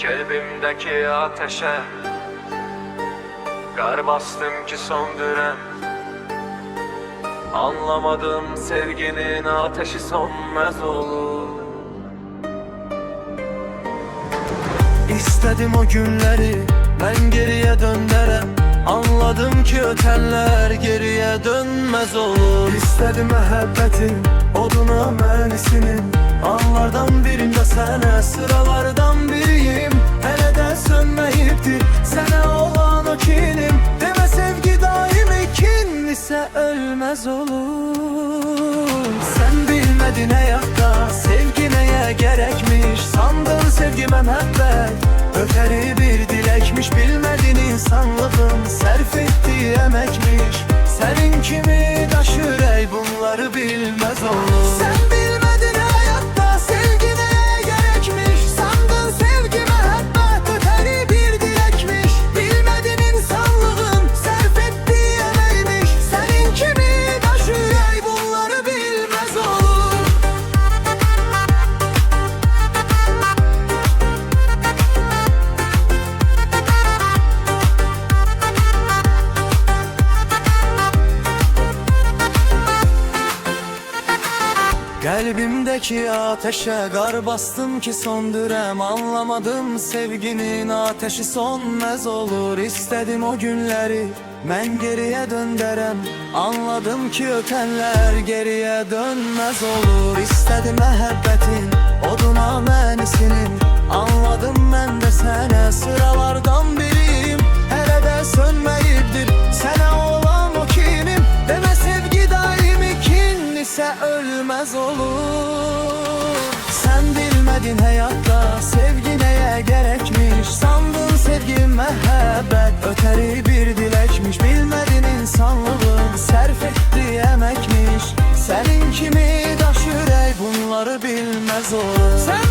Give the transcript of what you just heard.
Kalbimdeki ateşe kar bastım ki söndürem. Anlamadım sevginin ateşi sönmez olur. İstedim o günleri ben geriye döndürem. Anladım ki ötenler geriye dönmez olur. İstedim məhəbbətin oduna mənisinin. Anlardan birinde sənə, sıralardan biriyim. Hələ də sönməyibdir sənə olan o kinim. Demə sevgi daim ikinlisə ölməz olur. Sən bilmədin həyatda sevgi nəyə gərəkmiş. Sandın sevgi məhəbbət ötəri bir diləkmiş. Bilmədin insanlığın sərf etdiyi əməkmiş. Sənin kimi daş ürək bunları bilməz olur. Sən bilmədin həyatda sevgi nəyə gərəkmiş. Sandın sevgi məhəbbət ötəri bir diləkmiş. Bilmədin insanlığın sərf etdiyi əməkmiş. Sənin kimi daş ürək bunları bilməz olur. Kalbimdeki ateşe kar bastım ki söndürem. Anlamadım sevginin ateşi sönmez olur. İstedim o günleri ben geriye döndürem. Anladım ki ötenler geriye dönmez olur. İstedim məhəbbətin oduna mənisinin. Anladım ben de sənə, sıralardan biriyim. Hələ də sönməyibdir sənə olan o kinim. Demə sevgi daim ikinlisə ölməz olur. Sen bilmedin hayatta sevgi neye gerekmiş. Sandın sevgi məhəbbət ötəri bir diləkmiş. Bilmedin insanlığın sərf etdiyi əməkmiş. Sənin kimi daş ürək bunları bilməz olur. Sen